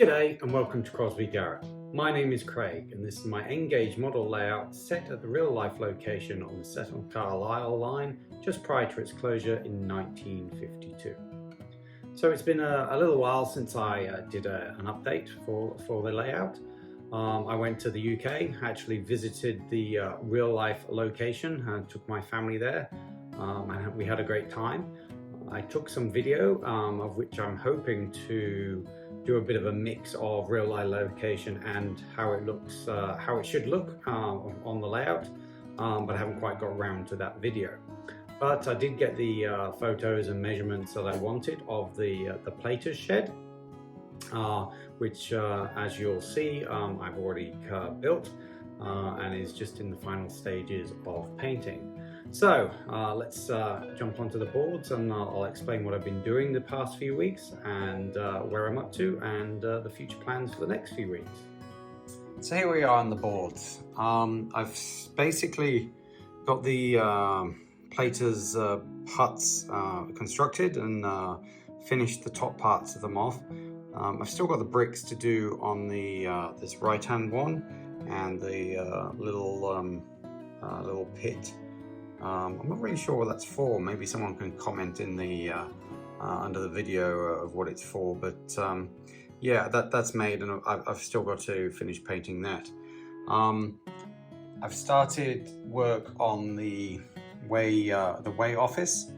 G'day and welcome to Crosby Garrett. My name is Craig and this is my N-gauge model layout set at the real-life location on the Settleand-Carlise line just prior to its closure in 1952. So it's been a little while since I did an update for the layout. I went to the UK, actually visited the real-life location and took my family there, and we had a great time. I took some video of which I'm hoping to do a bit of a mix of real life location and how it looks, how it should look on the layout, but I haven't quite got around to that video. But I did get the photos and measurements that I wanted of the Platers shed, which as you'll see I've already built and is just in the final stages of painting. So let's jump onto the boards and I'll explain what I've been doing the past few weeks and where I'm up to and the future plans for the next few weeks. So here we are on the boards. I've basically got the Platers huts constructed and finished the top parts of them off. I've still got the bricks to do on the this right hand one and the little pit. I'm not really sure what that's for. Maybe someone can comment in the under the video of what it's for, but yeah, that's made and I've still got to finish painting that. I've started work on the way office.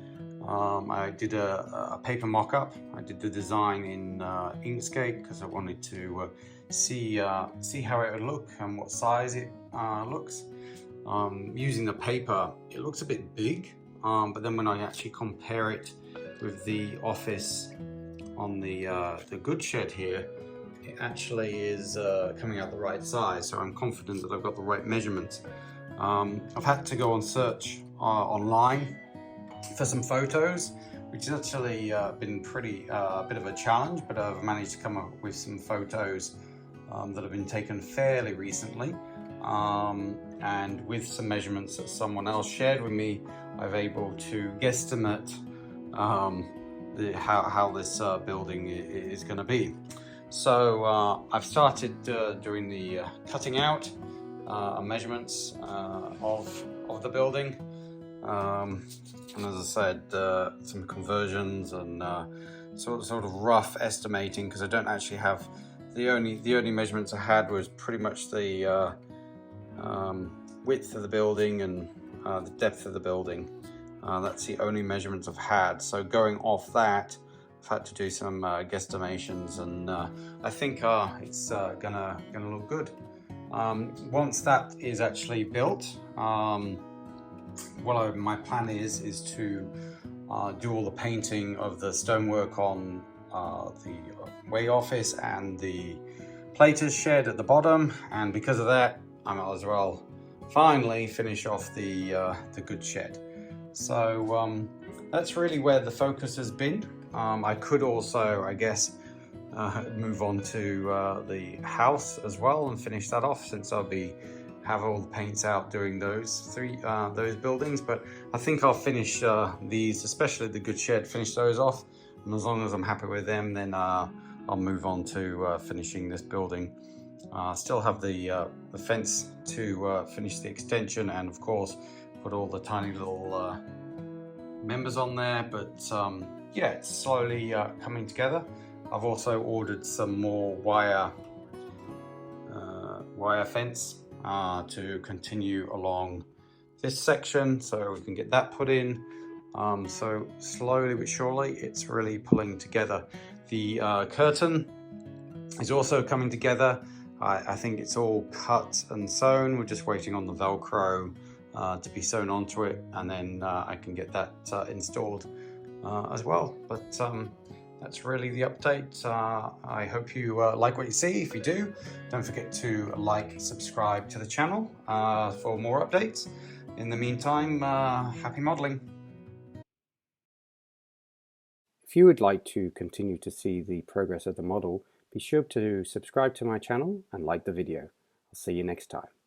I did a paper mock-up. I did the design in Inkscape because I wanted to see how it would look and what size it looks. Using the paper, it looks a bit big, but then when I actually compare it with the office on the good shed here, it actually is coming out the right size, so I'm confident that I've got the right measurements. I've had to go on search online for some photos, which has actually been pretty a bit of a challenge, but I've managed to come up with some photos that have been taken fairly recently. And with some measurements that someone else shared with me, I've able to guesstimate how this building is going to be. So I've started doing the cutting out measurements of the building, and as I said, some conversions and sort of rough estimating, because I don't actually have the only measurements I had was pretty much the width of the building and the depth of the building. That's the only measurements I've had, so going off that I've had to do some guesstimations, and I think it's gonna look good. Once that is actually built, my plan is to do all the painting of the stonework on the way office and the Platers shed at the bottom, and because of that I might as well finally finish off the good shed. So that's really where the focus has been. I could also, I guess, move on to the house as well and finish that off, since I'll have all the paints out doing those buildings. But I think I'll finish these, especially the good shed, finish those off, and as long as I'm happy with them, then I'll move on to finishing this building. Still have the fence to finish the extension, and of course put all the tiny little members on there, but yeah, it's slowly coming together. I've also ordered some more wire fence to continue along this section, so we can get that put in. So slowly but surely it's really pulling together. The curtain is also coming together. I think it's all cut and sewn. We're just waiting on the Velcro to be sewn onto it, and then I can get that installed as well. But that's really the update. I hope you like what you see. If you do, don't forget to like, subscribe to the channel for more updates. In the meantime, happy modeling. If you would like to continue to see the progress of the model, be sure to subscribe to my channel and like the video. I'll see you next time.